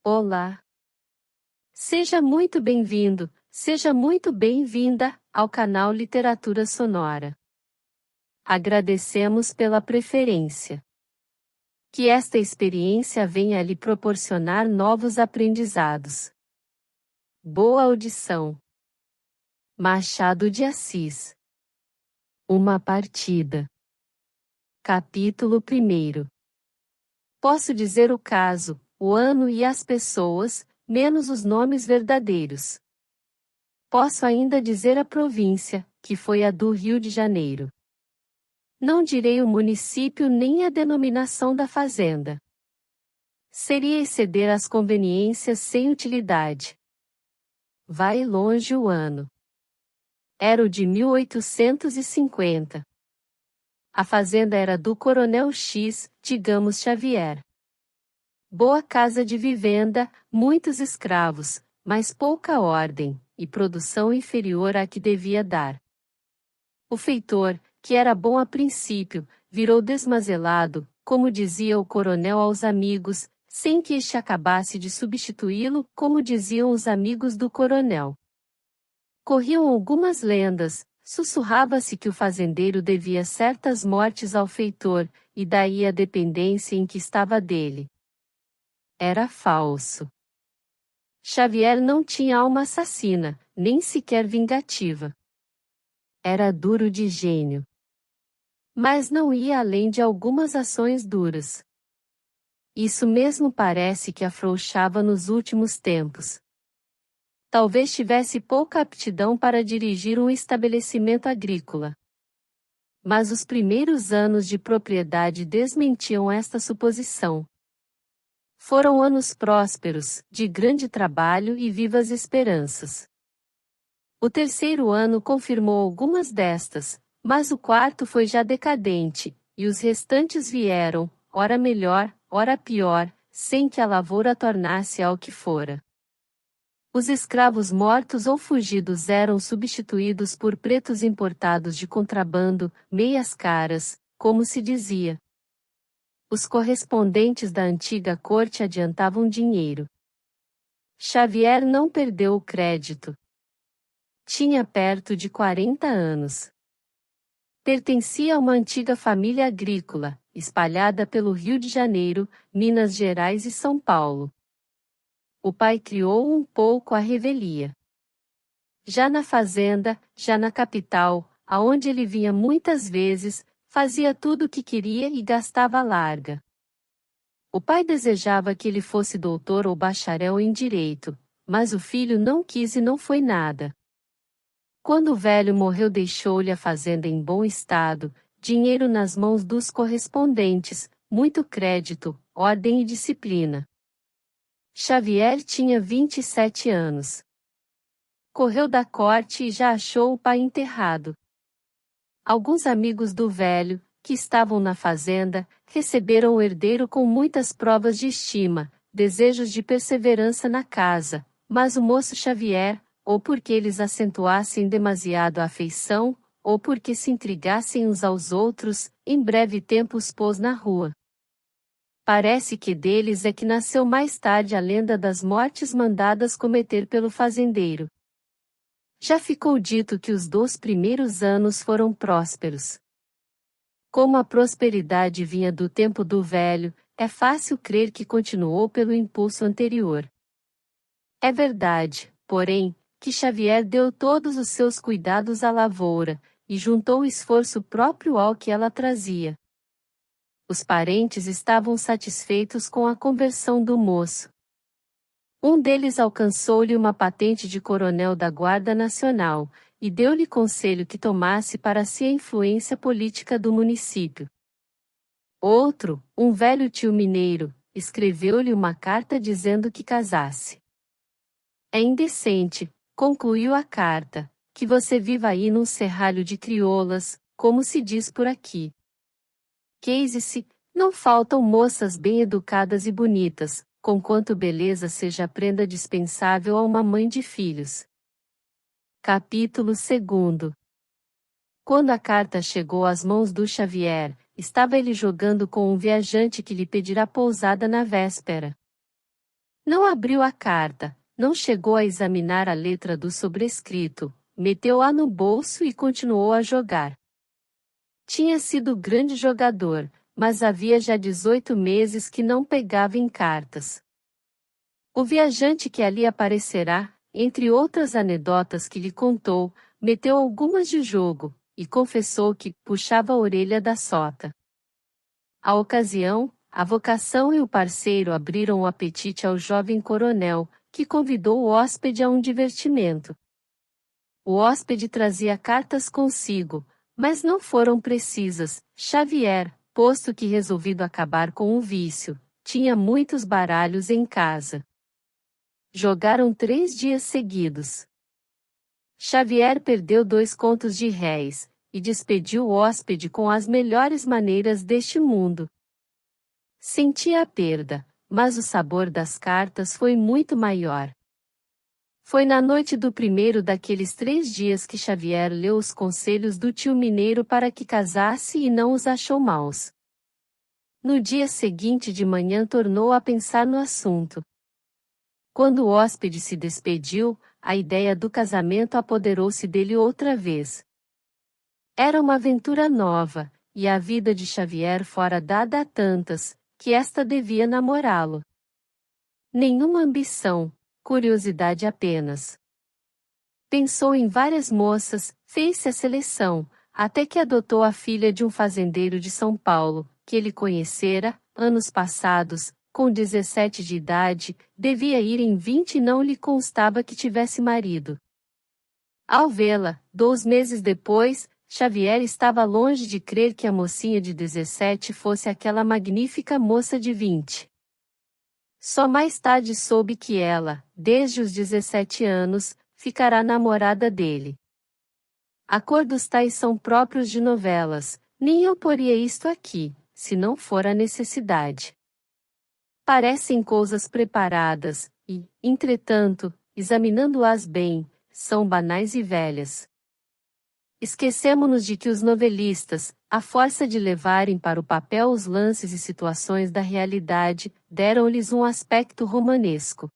Olá! Seja muito bem-vindo, seja muito bem-vinda ao canal Literatura Sonora. Agradecemos pela preferência. Que esta experiência venha lhe proporcionar novos aprendizados. Boa audição. Machado de Assis. Uma partida. Capítulo 1. Posso dizer o caso, o ano e as pessoas, menos os nomes verdadeiros. Posso ainda dizer a província, que foi a do Rio de Janeiro. Não direi o município nem a denominação da fazenda. Seria exceder as conveniências sem utilidade. Vai longe o ano. Era o de 1850. A fazenda era do Coronel X, digamos Xavier. Boa casa de vivenda, muitos escravos, mas pouca ordem, e produção inferior à que devia dar. O feitor, que era bom a princípio, virou desmazelado, como dizia o coronel aos amigos, sem que este acabasse de substituí-lo, como diziam os amigos do coronel. Corriam algumas lendas, sussurrava-se que o fazendeiro devia certas mortes ao feitor, e daí a dependência em que estava dele. Era falso. Xavier não tinha alma assassina, nem sequer vingativa. Era duro de gênio. Mas não ia além de algumas ações duras. Isso mesmo parece que afrouxava nos últimos tempos. Talvez tivesse pouca aptidão para dirigir um estabelecimento agrícola. Mas os primeiros anos de propriedade desmentiam esta suposição. Foram anos prósperos, de grande trabalho e vivas esperanças. O terceiro ano confirmou algumas destas, mas o quarto foi já decadente, e os restantes vieram, ora melhor, ora pior, sem que a lavoura tornasse ao que fora. Os escravos mortos ou fugidos eram substituídos por pretos importados de contrabando, meias caras, como se dizia. Os correspondentes da antiga corte adiantavam dinheiro. Xavier não perdeu o crédito. Tinha perto de 40 anos. Pertencia a uma antiga família agrícola, espalhada pelo Rio de Janeiro, Minas Gerais e São Paulo. O pai criou um pouco a revelia. Já na fazenda, já na capital, aonde ele vinha muitas vezes, fazia tudo o que queria e gastava à larga. O pai desejava que ele fosse doutor ou bacharel em direito, mas o filho não quis e não foi nada. Quando o velho morreu, deixou-lhe a fazenda em bom estado, dinheiro nas mãos dos correspondentes, muito crédito, ordem e disciplina. Xavier tinha 27 anos. Correu da corte e já achou o pai enterrado. Alguns amigos do velho, que estavam na fazenda, receberam o herdeiro com muitas provas de estima, desejos de perseverança na casa, mas o moço Xavier, ou porque eles acentuassem demasiado a afeição, ou porque se intrigassem uns aos outros, em breve tempo os pôs na rua. Parece que deles é que nasceu mais tarde a lenda das mortes mandadas cometer pelo fazendeiro. Já ficou dito que os 2 primeiros anos foram prósperos. Como a prosperidade vinha do tempo do velho, é fácil crer que continuou pelo impulso anterior. É verdade, porém, que Xavier deu todos os seus cuidados à lavoura, e juntou o esforço próprio ao que ela trazia. Os parentes estavam satisfeitos com a conversão do moço. Um deles alcançou-lhe uma patente de coronel da Guarda Nacional, e deu-lhe conselho que tomasse para si a influência política do município. Outro, um velho tio mineiro, escreveu-lhe uma carta dizendo que casasse. É indecente, concluiu a carta, que você viva aí num serralho de crioulas, como se diz por aqui. Case-se, não faltam moças bem educadas e bonitas, conquanto beleza seja a prenda dispensável a uma mãe de filhos. Capítulo 2. Quando a carta chegou às mãos do Xavier, estava ele jogando com um viajante que lhe pedirá pousada na véspera. Não abriu a carta, não chegou a examinar a letra do sobrescrito, meteu-a no bolso e continuou a jogar. Tinha sido grande jogador, mas havia já 18 meses que não pegava em cartas. O viajante que ali aparecerá, entre outras anedotas que lhe contou, meteu algumas de jogo, e confessou que puxava a orelha da sota. A ocasião, a vocação e o parceiro abriram o apetite ao jovem coronel, que convidou o hóspede a um divertimento. O hóspede trazia cartas consigo, mas não foram precisas. Xavier, posto que resolvido acabar com o vício, tinha muitos baralhos em casa. Jogaram 3 dias seguidos. Xavier perdeu 2 contos de réis, e despediu o hóspede com as melhores maneiras deste mundo. Sentia a perda, mas o sabor das cartas foi muito maior. Foi na noite do primeiro daqueles 3 dias que Xavier leu os conselhos do tio mineiro para que casasse e não os achou maus. No dia seguinte de manhã tornou a pensar no assunto. Quando o hóspede se despediu, a ideia do casamento apoderou-se dele outra vez. Era uma aventura nova, e a vida de Xavier fora dada a tantas, que esta devia namorá-lo. Nenhuma ambição, curiosidade apenas. Pensou em várias moças, fez-se a seleção, até que adotou a filha de um fazendeiro de São Paulo, que ele conhecera, anos passados, com 17 de idade, devia ir em 20 e não lhe constava que tivesse marido. Ao vê-la, 2 meses depois, Xavier estava longe de crer que a mocinha de 17 fosse aquela magnífica moça de 20. Só mais tarde soube que ela, desde os 17 anos, ficará namorada dele. Acordos tais são próprios de novelas, nem eu poria isto aqui, se não for a necessidade. Parecem coisas preparadas, e, entretanto, examinando-as bem, são banais e velhas. Esquecemo-nos de que os novelistas, à força de levarem para o papel os lances e situações da realidade, deram-lhes um aspecto romanesco.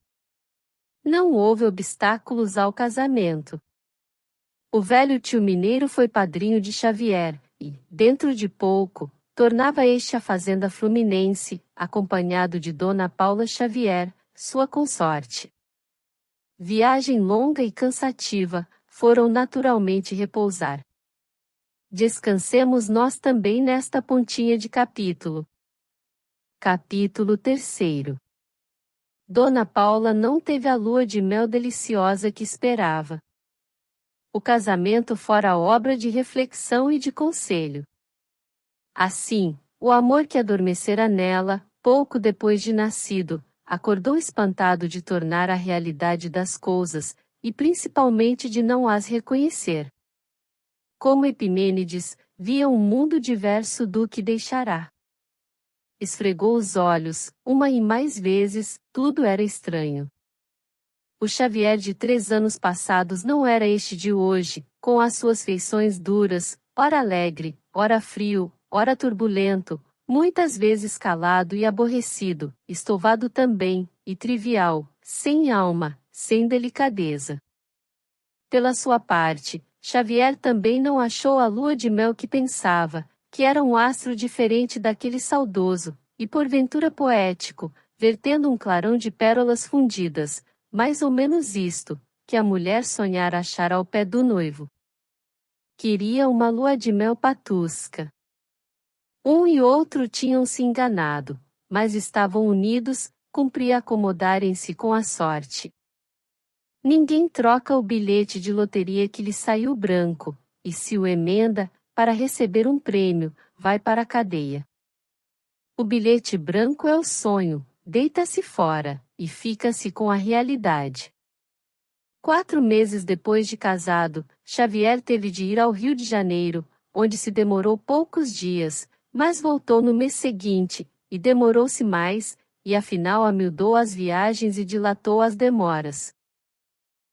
Não houve obstáculos ao casamento. O velho tio mineiro foi padrinho de Xavier, e, dentro de pouco, tornava este a fazenda fluminense, acompanhado de Dona Paula Xavier, sua consorte. Viagem longa e cansativa, foram naturalmente repousar. Descansemos nós também nesta pontinha de capítulo. Capítulo 3. Dona Paula não teve a lua de mel deliciosa que esperava. O casamento fora obra de reflexão e de conselho. Assim, o amor que adormecera nela, pouco depois de nascido, acordou espantado de tornar a realidade das coisas, e principalmente de não as reconhecer. Como Epimênides, via um mundo diverso do que deixará. Esfregou os olhos, uma e mais vezes, tudo era estranho. O Xavier de 3 anos passados não era este de hoje, com as suas feições duras, ora alegre, ora frio, ora turbulento, muitas vezes calado e aborrecido, estouvado também, e trivial, sem alma, sem delicadeza. Pela sua parte, Xavier também não achou a lua de mel que pensava, que era um astro diferente daquele saudoso, e porventura poético, vertendo um clarão de pérolas fundidas, mais ou menos isto, que a mulher sonhara achar ao pé do noivo. Queria uma lua de mel patusca. Um e outro tinham se enganado, mas estavam unidos, cumpria acomodarem-se com a sorte. Ninguém troca o bilhete de loteria que lhe saiu branco, e se o emenda, para receber um prêmio, vai para a cadeia. O bilhete branco é o sonho, deita-se fora, e fica-se com a realidade. 4 meses depois de casado, Xavier teve de ir ao Rio de Janeiro, onde se demorou poucos dias, mas voltou no mês seguinte, e demorou-se mais, e afinal amildou as viagens e dilatou as demoras.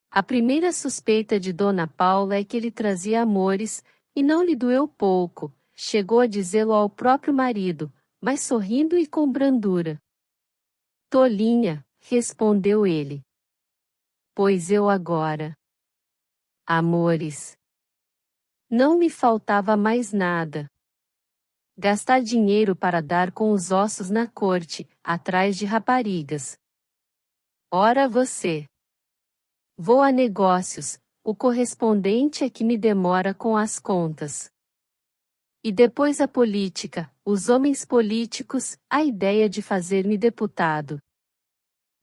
A primeira suspeita de Dona Paula é que ele trazia amores, e não lhe doeu pouco, chegou a dizê-lo ao próprio marido, mas sorrindo e com brandura. Tolinha, respondeu ele. Pois eu agora, amores, não me faltava mais nada. Gastar dinheiro para dar com os ossos na corte, atrás de raparigas. Ora você. Vou a negócios, o correspondente é que me demora com as contas. E depois a política, os homens políticos, a ideia de fazer-me deputado.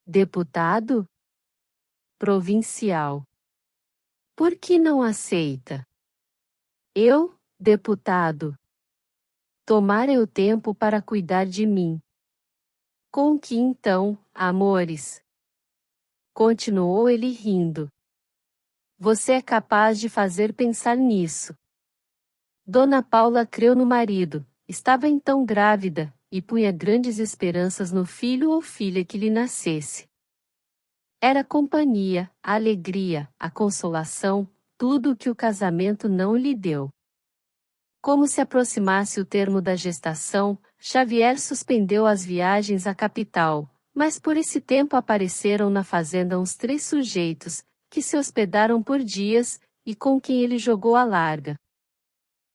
Deputado? Provincial. Por que não aceita? Eu, deputado. Tomar eu tempo para cuidar de mim. Com que então, amores? Continuou ele rindo. Você é capaz de fazer pensar nisso. Dona Paula creu no marido, estava então grávida, e punha grandes esperanças no filho ou filha que lhe nascesse. Era a companhia, a alegria, a consolação, tudo o que o casamento não lhe deu. Como se aproximasse o termo da gestação, Xavier suspendeu as viagens à capital, mas por esse tempo apareceram na fazenda uns 3 sujeitos, que se hospedaram por dias, e com quem ele jogou à larga.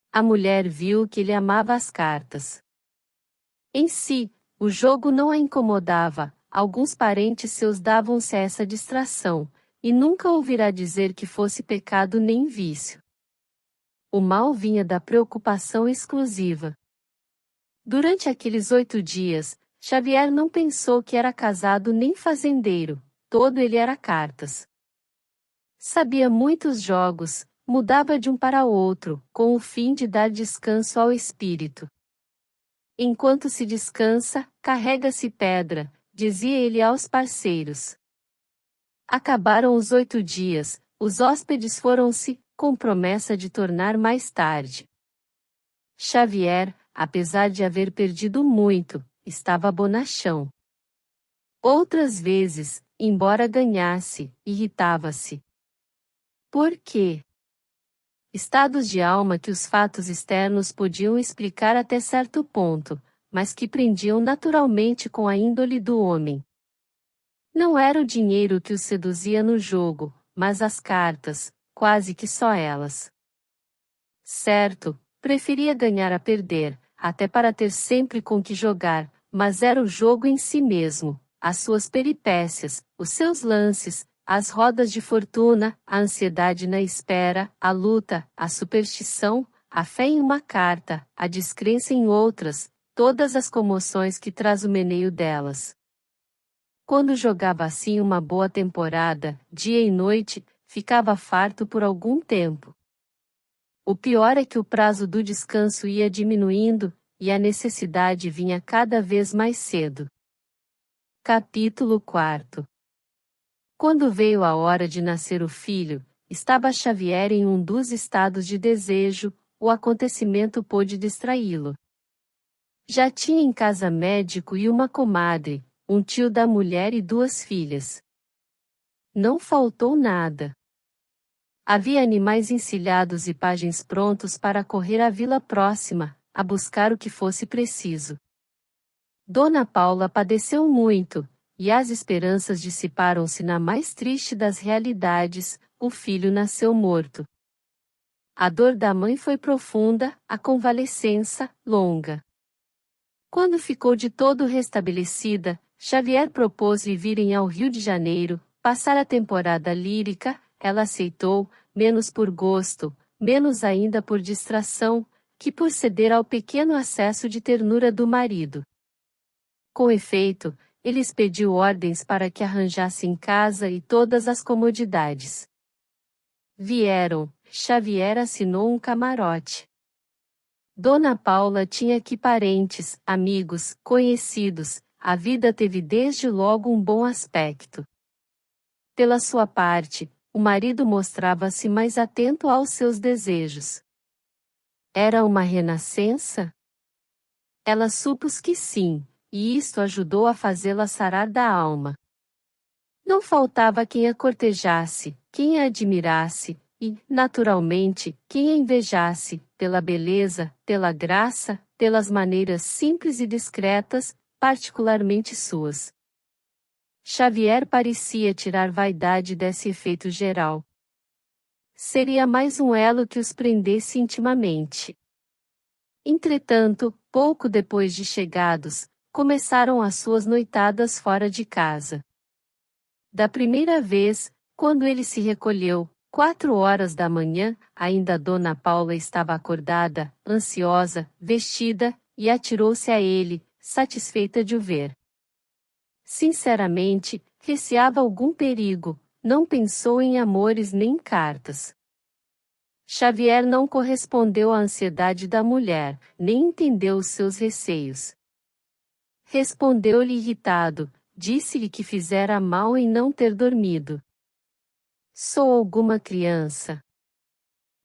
A mulher viu que ele amava as cartas. Em si, o jogo não a incomodava, alguns parentes seus davam-se a essa distração, e nunca ouvirá dizer que fosse pecado nem vício. O mal vinha da preocupação exclusiva. Durante aqueles 8 dias, Xavier não pensou que era casado nem fazendeiro, todo ele era cartas. Sabia muitos jogos, mudava de um para outro, com o fim de dar descanso ao espírito. Enquanto se descansa, carrega-se pedra, dizia ele aos parceiros. Acabaram os 8 dias, os hóspedes foram-se, com promessa de tornar mais tarde. Xavier, apesar de haver perdido muito, estava bonachão. Outras vezes, embora ganhasse, irritava-se. Por quê? Estados de alma que os fatos externos podiam explicar até certo ponto, mas que prendiam naturalmente com a índole do homem. Não era o dinheiro que o seduzia no jogo, mas as cartas, quase que só elas. Certo, preferia ganhar a perder, até para ter sempre com que jogar, mas era o jogo em si mesmo, as suas peripécias, os seus lances, as rodas de fortuna, a ansiedade na espera, a luta, a superstição, a fé em uma carta, a descrença em outras, todas as comoções que traz o meneio delas. Quando jogava assim uma boa temporada, dia e noite, ficava farto por algum tempo. O pior é que o prazo do descanso ia diminuindo, e a necessidade vinha cada vez mais cedo. Capítulo 4. Quando veio a hora de nascer o filho, estava Xavier em um dos estados de desejo, o acontecimento pôde distraí-lo. Já tinha em casa médico e uma comadre, um tio da mulher e 2 filhas. Não faltou nada. Havia animais encilhados e pajens prontos para correr à vila próxima, a buscar o que fosse preciso. Dona Paula padeceu muito, e as esperanças dissiparam-se na mais triste das realidades, o filho nasceu morto. A dor da mãe foi profunda, a convalescença, longa. Quando ficou de todo restabelecida, Xavier propôs-lhe virem ao Rio de Janeiro, passar a temporada lírica. Ela aceitou, menos por gosto, menos ainda por distração, que por ceder ao pequeno acesso de ternura do marido. Com efeito, ele expediu ordens para que arranjassem casa e todas as comodidades. Vieram, Xavier assinou um camarote. Dona Paula tinha aqui parentes, amigos, conhecidos, a vida teve desde logo um bom aspecto. Pela sua parte, o marido mostrava-se mais atento aos seus desejos. Era uma renascença? Ela supôs que sim, e isto ajudou a fazê-la sarar da alma. Não faltava quem a cortejasse, quem a admirasse, e, naturalmente, quem a invejasse, pela beleza, pela graça, pelas maneiras simples e discretas, particularmente suas. Xavier parecia tirar vaidade desse efeito geral. Seria mais um elo que os prendesse intimamente. Entretanto, pouco depois de chegados, começaram as suas noitadas fora de casa. Da primeira vez, quando ele se recolheu, 4 horas da manhã, ainda Dona Paula estava acordada, ansiosa, vestida, e atirou-se a ele, satisfeita de o ver. Sinceramente, receava algum perigo, não pensou em amores nem cartas. Xavier não correspondeu à ansiedade da mulher, nem entendeu os seus receios. Respondeu-lhe irritado, disse-lhe que fizera mal em não ter dormido. Sou alguma criança.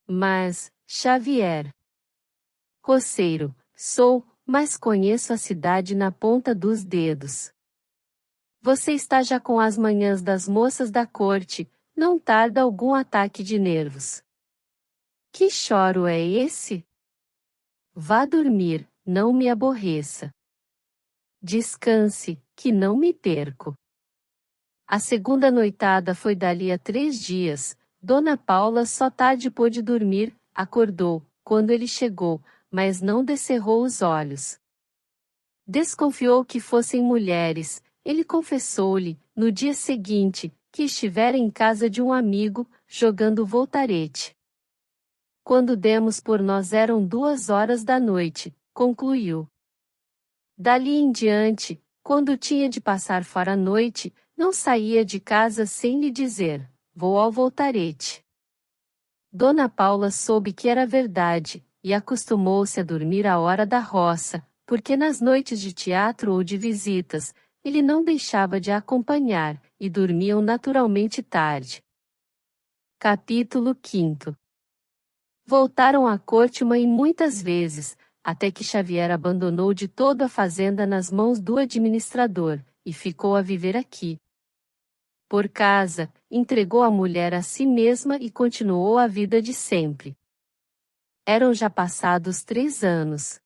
Mas, Xavier. Roceiro, sou, mas conheço a cidade na ponta dos dedos. Você está já com as manhãs das moças da corte, não tarda algum ataque de nervos. Que choro é esse? Vá dormir, não me aborreça. Descanse, que não me perco. A segunda noitada foi dali a 3 dias, Dona Paula só tarde pôde dormir, acordou, quando ele chegou, mas não descerrou os olhos. Desconfiou que fossem mulheres, ele confessou-lhe, no dia seguinte, que estivera em casa de um amigo, jogando voltarete. Quando demos por nós eram 2 horas da noite, concluiu. Dali em diante, quando tinha de passar fora a noite, não saía de casa sem lhe dizer, vou ao voltarete. Dona Paula soube que era verdade, e acostumou-se a dormir à hora da roça, porque nas noites de teatro ou de visitas, ele não deixava de a acompanhar, e dormiam naturalmente tarde. Capítulo 5. Voltaram à corte uma e muitas vezes, até que Xavier abandonou de todo a fazenda nas mãos do administrador, e ficou a viver aqui. Por casa, entregou a mulher a si mesma e continuou a vida de sempre. Eram já passados 3 anos.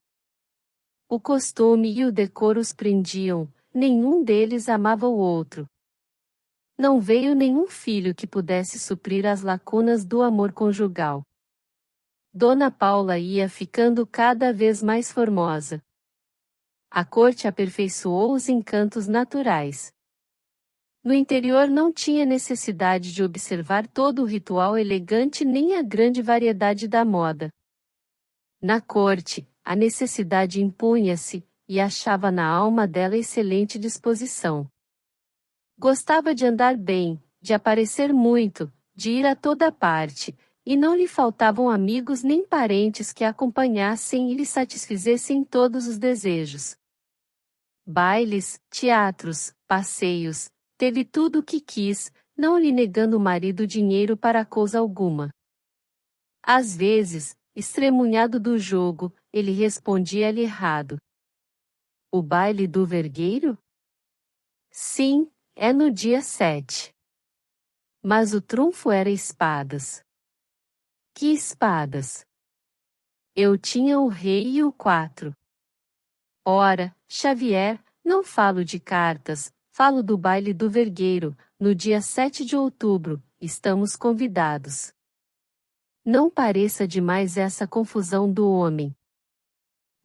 O costume e o decoro os prendiam, nenhum deles amava o outro. Não veio nenhum filho que pudesse suprir as lacunas do amor conjugal. Dona Paula ia ficando cada vez mais formosa. A corte aperfeiçoou os encantos naturais. No interior não tinha necessidade de observar todo o ritual elegante nem a grande variedade da moda. Na corte, a necessidade impunha-se, e achava na alma dela excelente disposição. Gostava de andar bem, de aparecer muito, de ir a toda parte, e não lhe faltavam amigos nem parentes que a acompanhassem e lhe satisfizessem todos os desejos. Bailes, teatros, passeios, teve tudo o que quis, não lhe negando o marido dinheiro para coisa alguma. Às vezes, estremunhado do jogo, ele respondia-lhe errado. O baile do vergueiro? Sim, é no dia 7. Mas o trunfo era espadas. Que espadas? Eu tinha o rei e o 4. Ora, Xavier, não falo de cartas, falo do baile do vergueiro, no dia 7 de outubro, estamos convidados. Não pareça demais essa confusão do homem.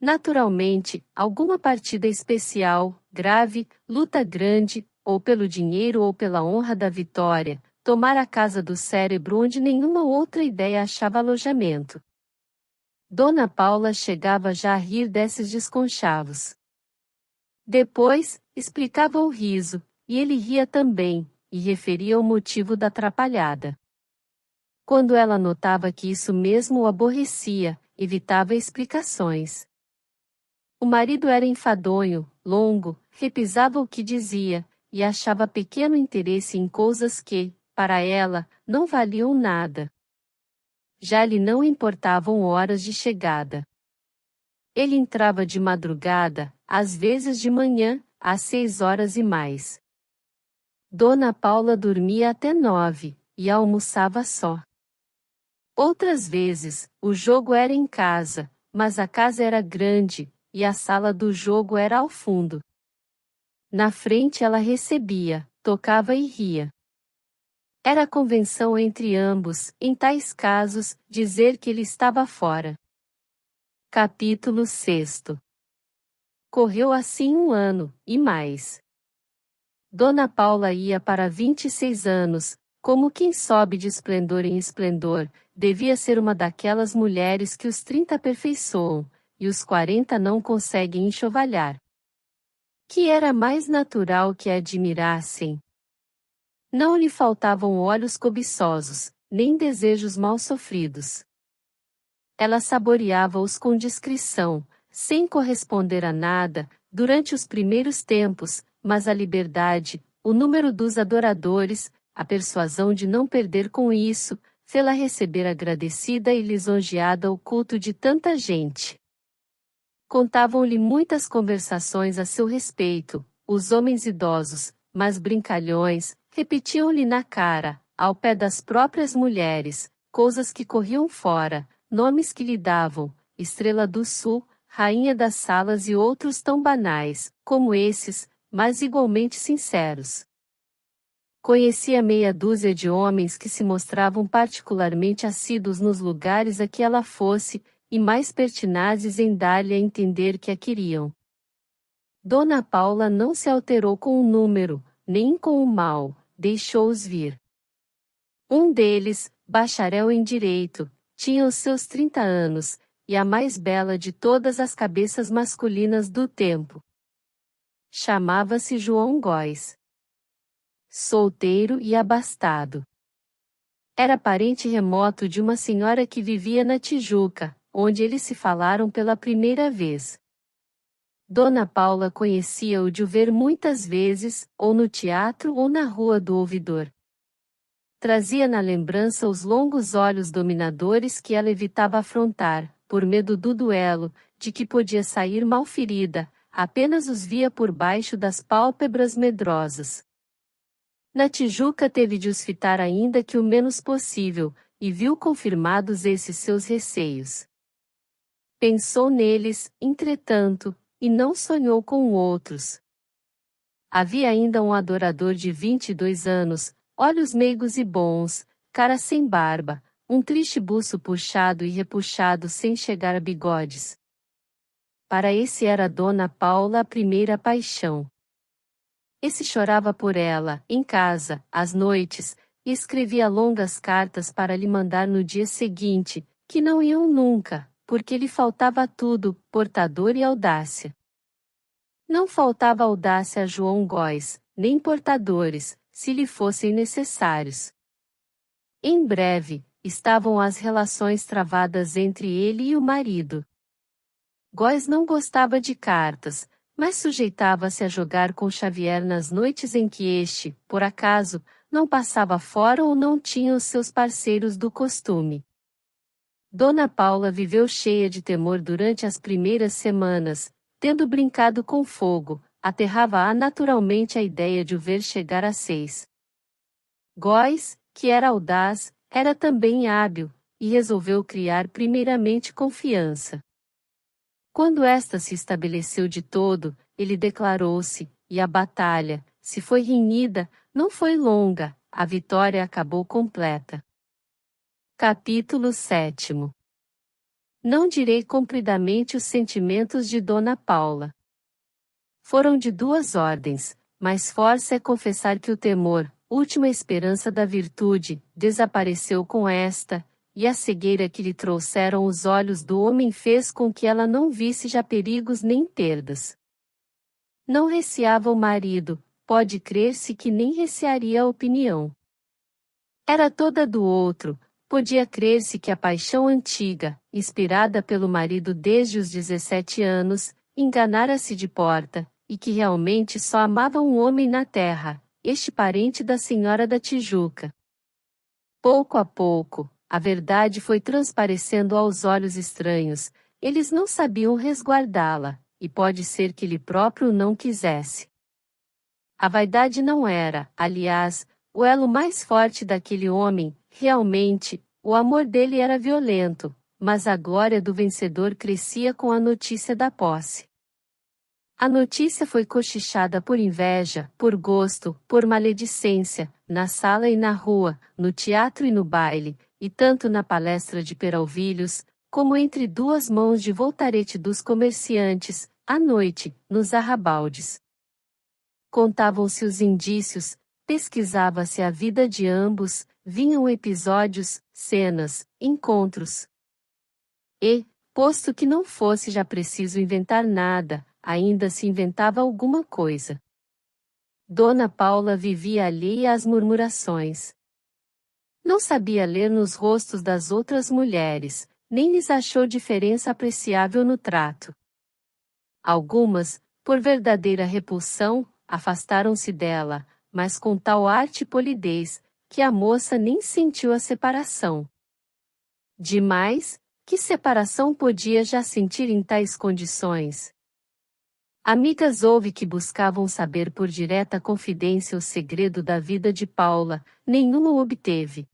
Naturalmente, alguma partida especial, grave, luta grande, ou pelo dinheiro ou pela honra da vitória, tomar a casa do cérebro onde nenhuma outra ideia achava alojamento. Dona Paula chegava já a rir desses desconchavos. Depois, explicava o riso, e ele ria também, e referia o motivo da atrapalhada. Quando ela notava que isso mesmo o aborrecia, evitava explicações. O marido era enfadonho, longo, repisava o que dizia, e achava pequeno interesse em coisas que, para ela, não valiam nada. Já lhe não importavam horas de chegada. Ele entrava de madrugada, às vezes de manhã, às 6 horas e mais. Dona Paula dormia até 9, e almoçava só. Outras vezes, o jogo era em casa, mas a casa era grande, e a sala do jogo era ao fundo. Na frente ela recebia, tocava e ria. Era convenção entre ambos, em tais casos, dizer que ele estava fora. Capítulo 6. Correu assim 1 ano, e mais. Dona Paula ia para 26 anos, como quem sobe de esplendor em esplendor, devia ser uma daquelas mulheres que os 30 aperfeiçoam, e os 40 não conseguem enxovalhar. Que era mais natural que a admirassem. Não lhe faltavam olhos cobiçosos, nem desejos mal sofridos. Ela saboreava-os com discrição, sem corresponder a nada, durante os primeiros tempos, mas a liberdade, o número dos adoradores, a persuasão de não perder com isso, fê-la receber agradecida e lisonjeada o culto de tanta gente. Contavam-lhe muitas conversações a seu respeito, os homens idosos, mas brincalhões, repetiam-lhe na cara, ao pé das próprias mulheres, coisas que corriam fora, nomes que lhe davam, Estrela do Sul, Rainha das Salas e outros tão banais, como esses, mas igualmente sinceros. Conhecia meia dúzia de homens que se mostravam particularmente assíduos nos lugares a que ela fosse, e mais pertinazes em dar-lhe a entender que a queriam. Dona Paula não se alterou com o número, nem com o mal, deixou-os vir. Um deles, bacharel em direito, tinha os seus 30 anos, e a mais bela de todas as cabeças masculinas do tempo. Chamava-se João Góes. Solteiro e abastado. Era parente remoto de uma senhora que vivia na Tijuca, onde eles se falaram pela primeira vez. Dona Paula conhecia-o de o ver muitas vezes, ou no teatro ou na Rua do Ouvidor. Trazia na lembrança os longos olhos dominadores que ela evitava afrontar, por medo do duelo, de que podia sair mal ferida, apenas os via por baixo das pálpebras medrosas. Na Tijuca teve de os fitar ainda que o menos possível, e viu confirmados esses seus receios. Pensou neles, entretanto, e não sonhou com outros. Havia ainda um adorador de 22 anos, olhos meigos e bons, cara sem barba, um triste buço puxado e repuxado sem chegar a bigodes. Para esse era Dona Paula a primeira paixão. Esse chorava por ela, em casa, às noites, e escrevia longas cartas para lhe mandar no dia seguinte, que não iam nunca, porque lhe faltava tudo, portador e audácia. Não faltava audácia a João Góes, nem portadores, se lhe fossem necessários. Em breve, estavam as relações travadas entre ele e o marido. Góes não gostava de cartas, mas sujeitava-se a jogar com Xavier nas noites em que este, por acaso, não passava fora ou não tinha os seus parceiros do costume. Dona Paula viveu cheia de temor durante as primeiras semanas, tendo brincado com fogo, aterrava-a naturalmente a ideia de o ver chegar a 6. Góes, que era audaz, era também hábil, e resolveu criar primeiramente confiança. Quando esta se estabeleceu de todo, ele declarou-se, e a batalha, se foi renhida, não foi longa, a vitória acabou completa. Capítulo 7. Não direi compridamente os sentimentos de Dona Paula. Foram de duas ordens, mas força é confessar que o temor, última esperança da virtude, desapareceu com esta, e a cegueira que lhe trouxeram os olhos do homem fez com que ela não visse já perigos nem perdas. Não receava o marido, pode crer-se que nem recearia a opinião. Era toda do outro, podia crer-se que a paixão antiga, inspirada pelo marido desde os 17 anos, enganara-se de porta, e que realmente só amava um homem na terra, este parente da senhora da Tijuca. Pouco a pouco, a verdade foi transparecendo aos olhos estranhos, eles não sabiam resguardá-la, e pode ser que ele próprio não quisesse. A vaidade não era, aliás, o elo mais forte daquele homem, realmente, o amor dele era violento, mas a glória do vencedor crescia com a notícia da posse. A notícia foi cochichada por inveja, por gosto, por maledicência, na sala e na rua, no teatro e no baile, e tanto na palestra de Peralvilhos, como entre duas mãos de voltarete dos comerciantes, à noite, nos arrabaldes. Contavam-se os indícios, pesquisava-se a vida de ambos, vinham episódios, cenas, encontros. E, posto que não fosse já preciso inventar nada, ainda se inventava alguma coisa. Dona Paula vivia alheia às murmurações. Não sabia ler nos rostos das outras mulheres, nem lhes achou diferença apreciável no trato. Algumas, por verdadeira repulsão, afastaram-se dela, mas com tal arte e polidez, que a moça nem sentiu a separação. Demais, que separação podia já sentir em tais condições? Amigas houve que buscavam saber por direta confidência o segredo da vida de Paula, nenhuma o obteve.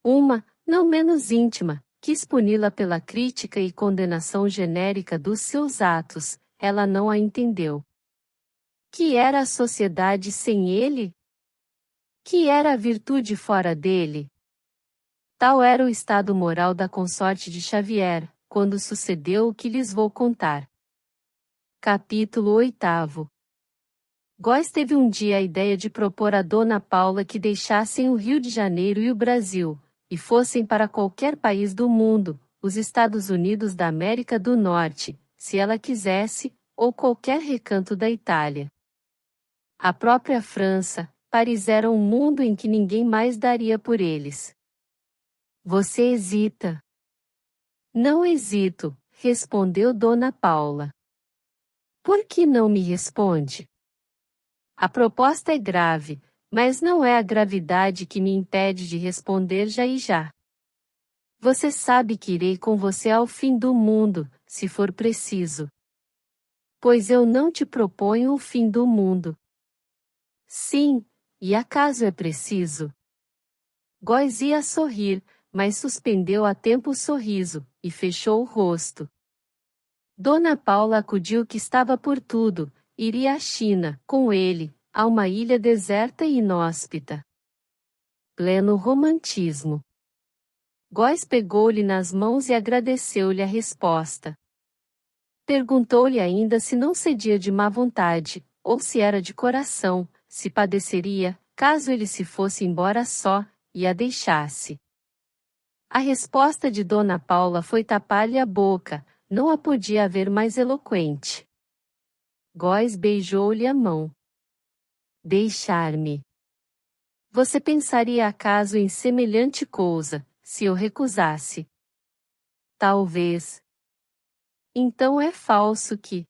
Uma, não menos íntima, quis puni-la pela crítica e condenação genérica dos seus atos, ela não a entendeu. Que era a sociedade sem ele? Que era a virtude fora dele? Tal era o estado moral da consorte de Xavier, quando sucedeu o que lhes vou contar. Capítulo 8. Góes teve um dia a ideia de propor a Dona Paula que deixassem o Rio de Janeiro e o Brasil, e fossem para qualquer país do mundo, os Estados Unidos da América do Norte, se ela quisesse, ou qualquer recanto da Itália. A própria França, Paris era um mundo em que ninguém mais daria por eles. Você hesita? Não hesito, respondeu Dona Paula. Por que não me responde? A proposta é grave, mas não é a gravidade que me impede de responder já e já. Você sabe que irei com você ao fim do mundo, se for preciso. Pois eu não te proponho o fim do mundo. Sim, e acaso é preciso? Góes ia sorrir, mas suspendeu a tempo o sorriso, e fechou o rosto. Dona Paula acudiu que estava por tudo, iria à China, com ele, a uma ilha deserta e inóspita. Pleno romantismo. Góes pegou-lhe nas mãos e agradeceu-lhe a resposta. Perguntou-lhe ainda se não cedia de má vontade, ou se era de coração, se padeceria, caso ele se fosse embora só, e a deixasse. A resposta de Dona Paula foi tapar-lhe a boca, não a podia haver mais eloquente. Góes beijou-lhe a mão. Deixar-me. Você pensaria acaso em semelhante coisa, se eu recusasse? Talvez. Então é falso que...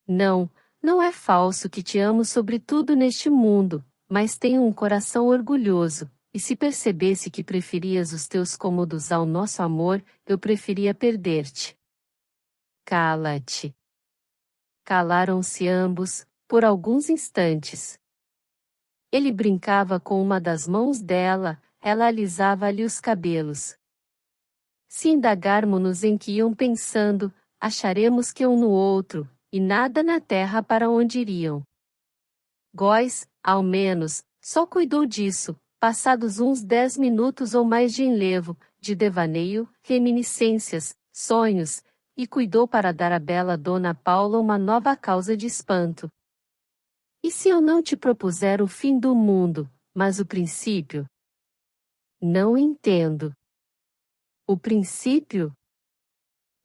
Não, não é falso que te amo sobretudo neste mundo, mas tenho um coração orgulhoso, e se percebesse que preferias os teus cômodos ao nosso amor, eu preferia perder-te. Cala-te. Calaram-se ambos, por alguns instantes. Ele brincava com uma das mãos dela, ela alisava-lhe os cabelos. Se indagarmos-nos em que iam pensando, acharemos que um no outro, e nada na terra para onde iriam. Góes, ao menos, só cuidou disso, passados uns 10 minutos ou mais de enlevo, de devaneio, reminiscências, sonhos, e cuidou para dar à bela Dona Paula uma nova causa de espanto. E se eu não te propuser o fim do mundo, mas o princípio? Não entendo. O princípio?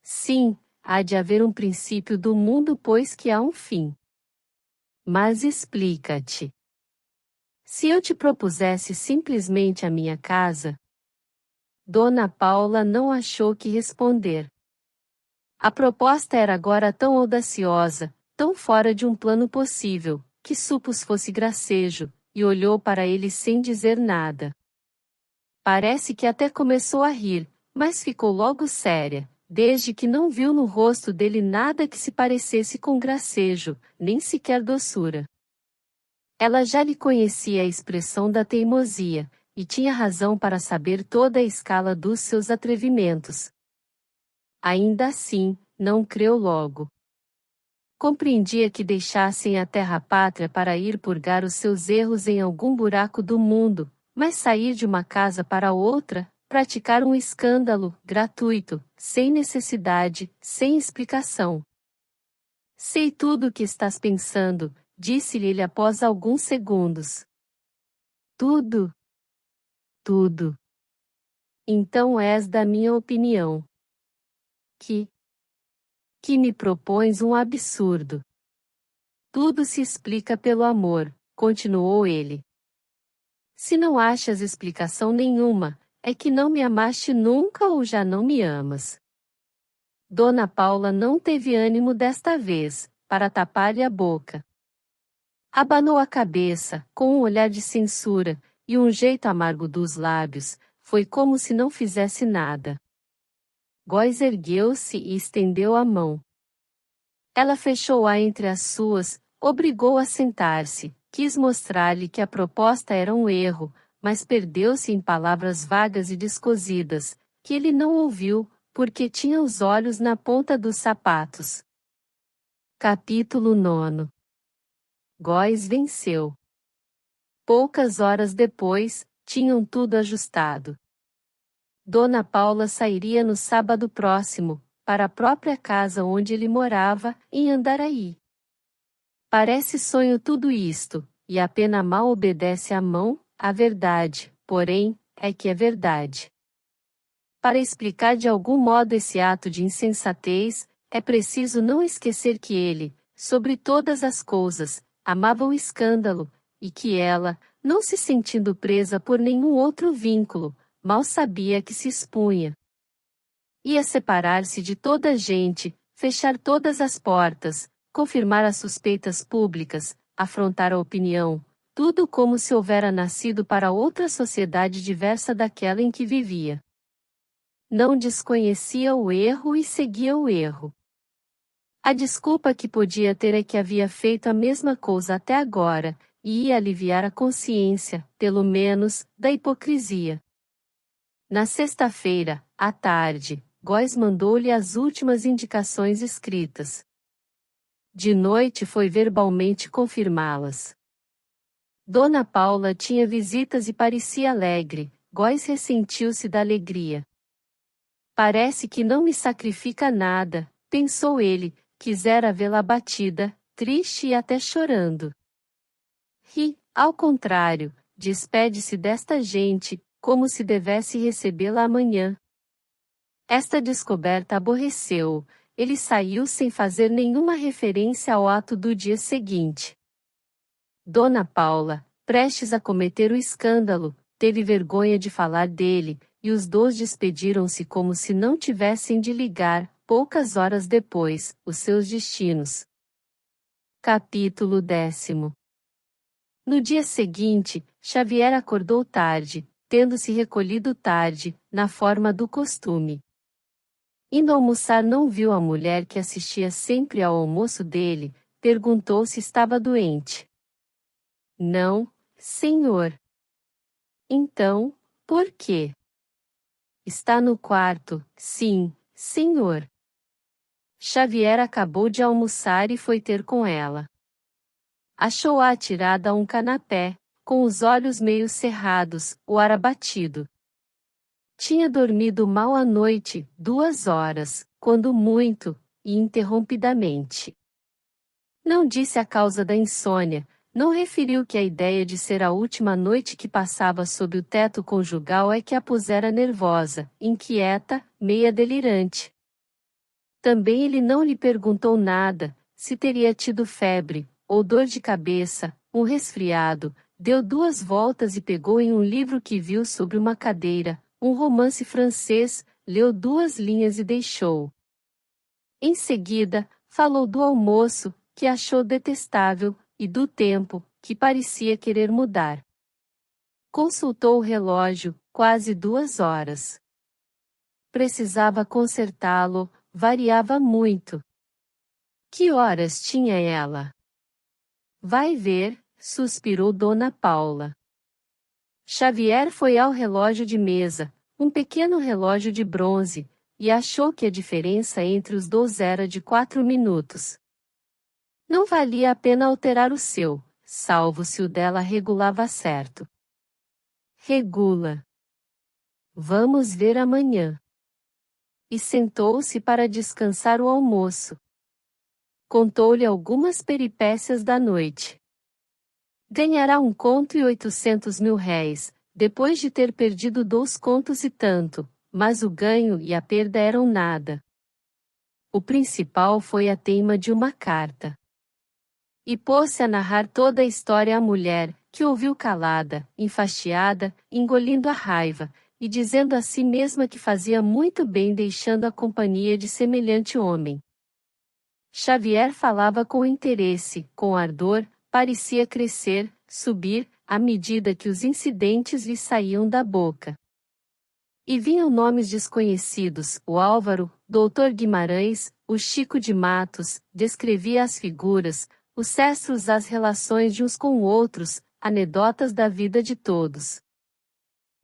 Sim, há de haver um princípio do mundo pois que há um fim. Mas explica-te. Se eu te propusesse simplesmente a minha casa? Dona Paula não achou que responder. A proposta era agora tão audaciosa, tão fora de um plano possível, que supus fosse gracejo, e olhou para ele sem dizer nada. Parece que até começou a rir, mas ficou logo séria, desde que não viu no rosto dele nada que se parecesse com gracejo, nem sequer doçura. Ela já lhe conhecia a expressão da teimosia, e tinha razão para saber toda a escala dos seus atrevimentos. Ainda assim, não creu logo. compreendia que deixassem a terra-pátria para ir purgar os seus erros em algum buraco do mundo, mas sair de uma casa para outra, praticar um escândalo, gratuito, sem necessidade, sem explicação. Sei tudo o que estás pensando, disse-lhe ele após alguns segundos. Tudo? Tudo. Então és da minha opinião. Que me propões um absurdo. Tudo se explica pelo amor, continuou ele. Se não achas explicação nenhuma, é que não me amaste nunca ou já não me amas. Dona Paula não teve ânimo desta vez, para tapar-lhe a boca. Abanou a cabeça, com um olhar de censura, e um jeito amargo dos lábios, foi como se não fizesse nada. Góis ergueu-se e estendeu a mão. Ela fechou-a entre as suas, obrigou-o a sentar-se, quis mostrar-lhe que a proposta era um erro, mas perdeu-se em palavras vagas e descosidas, que ele não ouviu, porque tinha os olhos na ponta dos sapatos. Capítulo 9. Góis venceu. Poucas horas depois, tinham tudo ajustado. Dona Paula sairia no sábado próximo, para a própria casa onde ele morava, em Andaraí. Parece sonho tudo isto, e a pena mal obedece à mão, a verdade, porém, é que é verdade. Para explicar de algum modo esse ato de insensatez, é preciso não esquecer que ele, sobre todas as coisas, amava o escândalo, e que ela, não se sentindo presa por nenhum outro vínculo, mal sabia que se expunha. Ia separar-se de toda a gente, fechar todas as portas, confirmar as suspeitas públicas, afrontar a opinião, tudo como se houvera nascido para outra sociedade diversa daquela em que vivia. Não desconhecia o erro e seguia o erro. A desculpa que podia ter é que havia feito a mesma coisa até agora, e ia aliviar a consciência, pelo menos, da hipocrisia. Na sexta-feira, à tarde, Góis mandou-lhe as últimas indicações escritas. De noite foi verbalmente confirmá-las. Dona Paula tinha visitas e parecia alegre, Góis ressentiu-se da alegria. Parece que não me sacrifica nada, pensou ele, quisera vê-la abatida, triste e até chorando. Ao contrário, despede-se desta gente, como se devesse recebê-la amanhã. Esta descoberta aborreceu-o, ele saiu sem fazer nenhuma referência ao ato do dia seguinte. Dona Paula, prestes a cometer o escândalo, teve vergonha de falar dele, e os dois despediram-se como se não tivessem de ligar, poucas horas depois, os seus destinos. Capítulo 10. No dia seguinte, Xavier acordou tarde, tendo se recolhido tarde, na forma do costume. Indo almoçar não viu a mulher que assistia sempre ao almoço dele, perguntou se estava doente. Não, senhor. Então, por quê? Está no quarto, sim, senhor. Xavier acabou de almoçar e foi ter com ela. Achou-a atirada a um canapé, com os olhos meio cerrados, o ar abatido. Tinha dormido mal à noite, 2 horas, quando muito, e interrompidamente. Não disse a causa da insônia, não referiu que a ideia de ser a última noite que passava sob o teto conjugal é que a pusera nervosa, inquieta, meia delirante. Também ele não lhe perguntou nada, se teria tido febre, ou dor de cabeça, um resfriado, deu 2 voltas e pegou em um livro que viu sobre uma cadeira, um romance francês, leu 2 linhas e deixou. Em seguida, falou do almoço, que achou detestável, e do tempo, que parecia querer mudar. Consultou o relógio, quase 2 horas. Precisava consertá-lo, variava muito. Que horas tinha ela? Vai ver, suspirou Dona Paula. Xavier foi ao relógio de mesa, um pequeno relógio de bronze, e achou que a diferença entre os dois era de 4 minutos. Não valia a pena alterar o seu, salvo se o dela regulava certo. Regula. Vamos ver amanhã. E sentou-se para descansar o almoço. Contou-lhe algumas peripécias da noite. Ganhará 1,8 conto, depois de ter perdido 2 contos e tanto, mas o ganho e a perda eram nada. O principal foi a teima de uma carta. E pôs-se a narrar toda a história à mulher, que ouviu calada, enfastiada, engolindo a raiva, e dizendo a si mesma que fazia muito bem deixando a companhia de semelhante homem. Xavier falava com interesse, com ardor, parecia crescer, subir, à medida que os incidentes lhe saíam da boca. E vinham nomes desconhecidos, o Álvaro, Doutor Guimarães, o Chico de Matos, descrevia as figuras, os cestros as relações de uns com outros, anedotas da vida de todos.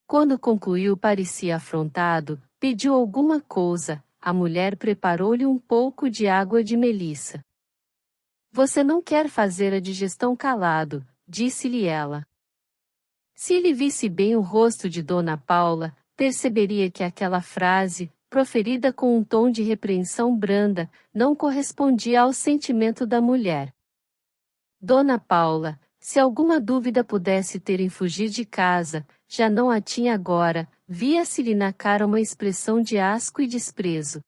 Quando concluiu parecia afrontado, pediu alguma coisa, a mulher preparou-lhe um pouco de água de melissa. Você não quer fazer a digestão calado, disse-lhe ela. Se ele visse bem o rosto de Dona Paula, perceberia que aquela frase, proferida com um tom de repreensão branda, não correspondia ao sentimento da mulher. Dona Paula, se alguma dúvida pudesse ter em fugir de casa, já não a tinha agora, via-se-lhe na cara uma expressão de asco e desprezo.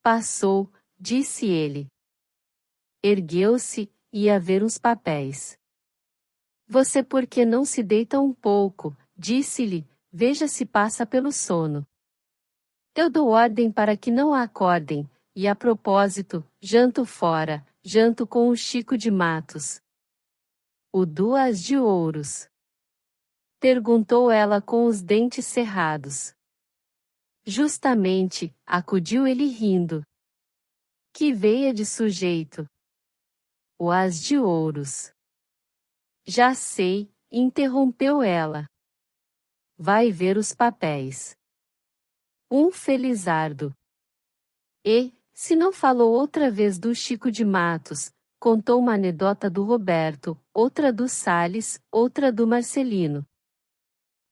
Passou, disse ele. Ergueu-se, ia ver uns papéis. Você por que não se deita um pouco, disse-lhe, veja se passa pelo sono. Eu dou ordem para que não a acordem, e a propósito, janto fora, janto com o Chico de Matos. O duas de ouros? Perguntou ela com os dentes cerrados. Justamente, acudiu ele rindo. Que veia de sujeito! O as de ouros. Já sei, interrompeu ela. Vai ver os papéis. Um felizardo. E, se não falou outra vez do Chico de Matos, contou uma anedota do Roberto, outra do Salles, outra do Marcelino.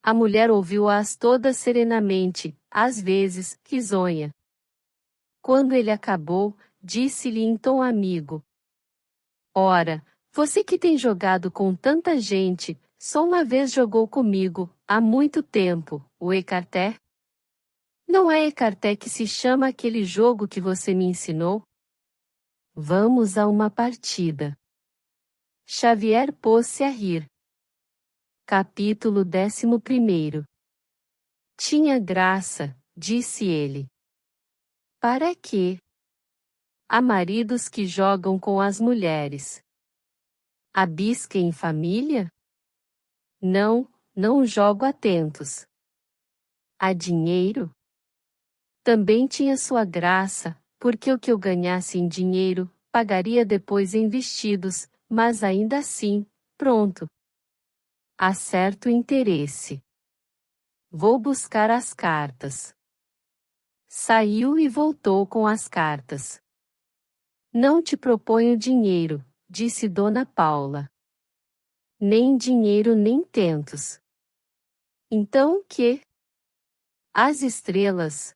A mulher ouviu-as todas serenamente, às vezes, risonha. Quando ele acabou, disse-lhe em tom amigo. Ora, você que tem jogado com tanta gente, só uma vez jogou comigo, há muito tempo, o écarté? Não é écarté que se chama aquele jogo que você me ensinou? Vamos a uma partida. Xavier pôs-se a rir. Capítulo 11. Tinha graça, disse ele. Para quê? Há maridos que jogam com as mulheres. Há bisca em família? Não, não jogo atentos. Há dinheiro? Também tinha sua graça, porque o que eu ganhasse em dinheiro, pagaria depois em vestidos, mas ainda assim, pronto. Há certo interesse. Vou buscar as cartas. Saiu e voltou com as cartas. Não te proponho dinheiro, disse Dona Paula. Nem dinheiro nem tentos. Então o quê? As estrelas.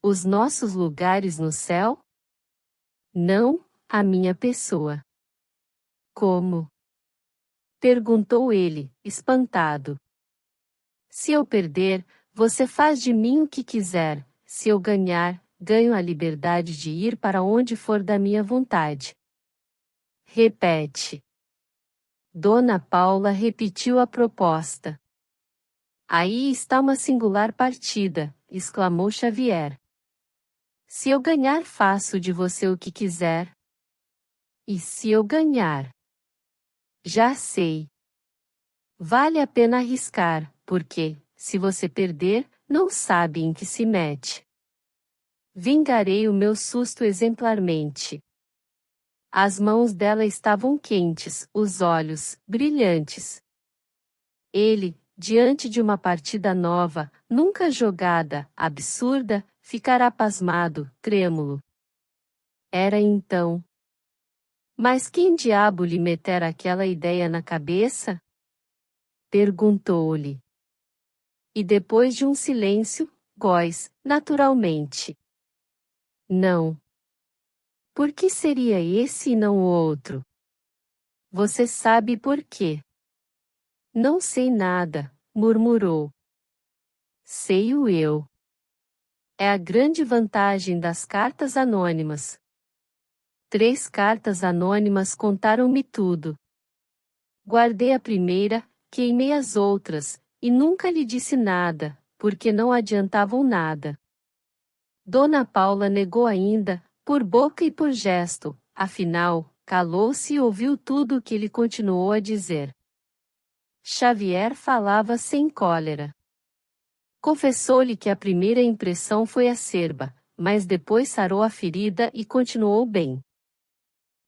Os nossos lugares no céu? Não, a minha pessoa. Como? Perguntou ele, espantado. Se eu perder, você faz de mim o que quiser, se eu ganhar, ganho a liberdade de ir para onde for da minha vontade. Repete. Dona Paula repetiu a proposta. Aí está uma singular partida, exclamou Xavier. Se eu ganhar, faço de você o que quiser. E se eu ganhar? Já sei. Vale a pena arriscar, porque, se você perder, não sabe em que se mete. Vingarei o meu susto exemplarmente. As mãos dela estavam quentes, os olhos, brilhantes. Ele, diante de uma partida nova, nunca jogada, absurda, ficará pasmado, trêmulo. Era então. Mas quem diabo lhe metera aquela ideia na cabeça? Perguntou-lhe. E depois de um silêncio, Góis, naturalmente. Não. Por que seria esse e não o outro? Você sabe por quê? Não sei nada, murmurou. Sei-o eu. É a grande vantagem das cartas anônimas. 3 cartas anônimas contaram-me tudo. Guardei a primeira, queimei as outras, e nunca lhe disse nada, porque não adiantavam nada. Dona Paula negou ainda, por boca e por gesto, afinal, calou-se e ouviu tudo o que ele continuou a dizer. Xavier falava sem cólera. Confessou-lhe que a primeira impressão foi acerba, mas depois sarou a ferida e continuou bem.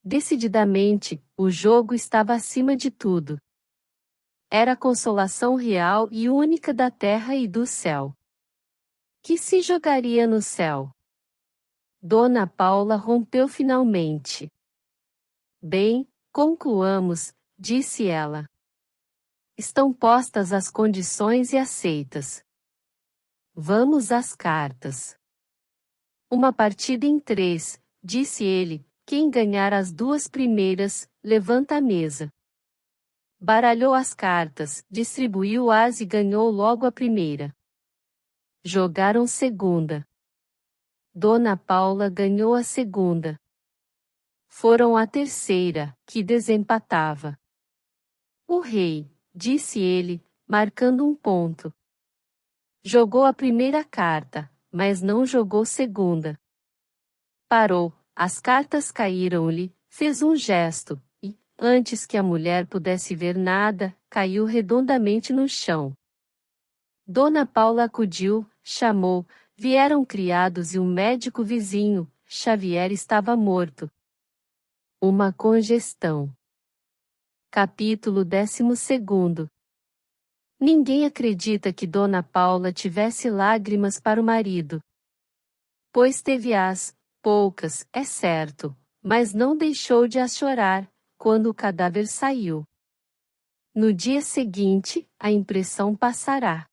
Decididamente, o jogo estava acima de tudo. Era a consolação real e única da terra e do céu. Que se jogaria no céu? Dona Paula rompeu finalmente. Bem, concluamos, disse ela. Estão postas as condições e aceitas. Vamos às cartas. Uma partida em 3, disse ele. Quem ganhar as 2 primeiras, levanta a mesa. Baralhou as cartas, distribuiu-as e ganhou logo a primeira. Jogaram segunda. Dona Paula ganhou a segunda. Foram à terceira, que desempatava. O rei, disse ele, marcando um ponto. Jogou a primeira carta, mas não jogou segunda. Parou, as cartas caíram-lhe, fez um gesto, e, antes que a mulher pudesse ver nada, caiu redondamente no chão. Dona Paula acudiu, chamou, vieram criados e um médico vizinho, Xavier estava morto. Uma congestão. Capítulo 12. Ninguém acredita que Dona Paula tivesse lágrimas para o marido. Pois teve-as, poucas, é certo, mas não deixou de as chorar, quando o cadáver saiu. No dia seguinte, a impressão passará.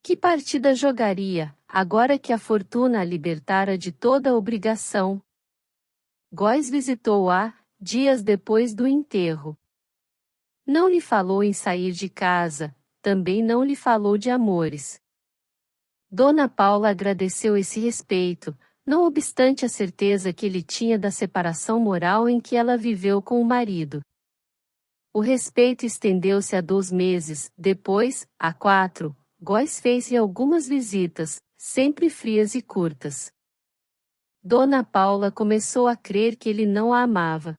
Que partida jogaria, agora que a fortuna a libertara de toda a obrigação? Góis visitou-a, dias depois do enterro. Não lhe falou em sair de casa, também não lhe falou de amores. Dona Paula agradeceu esse respeito, não obstante a certeza que ele tinha da separação moral em que ela viveu com o marido. O respeito estendeu-se a 2 meses, depois, a 4, Góis fez-lhe algumas visitas, sempre frias e curtas. Dona Paula começou a crer que ele não a amava.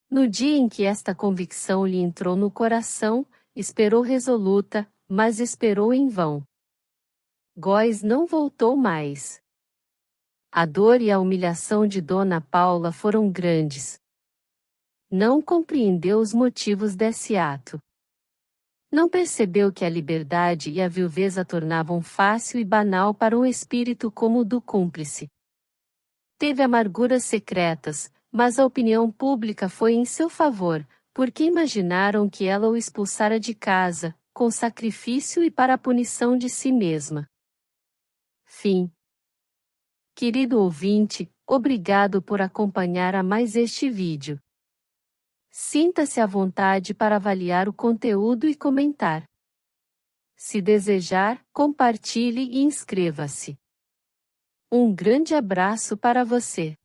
No dia em que esta convicção lhe entrou no coração, esperou resoluta, mas esperou em vão. Góis não voltou mais. A dor e a humilhação de Dona Paula foram grandes. Não compreendeu os motivos desse ato. Não percebeu que a liberdade e a viuvez a tornavam fácil e banal para um espírito como o do cúmplice. Teve amarguras secretas, mas a opinião pública foi em seu favor, porque imaginaram que ela o expulsara de casa, com sacrifício e para a punição de si mesma. Fim. Querido ouvinte, obrigado por acompanhar a mais este vídeo. Sinta-se à vontade para avaliar o conteúdo e comentar. Se desejar, compartilhe e inscreva-se. Um grande abraço para você.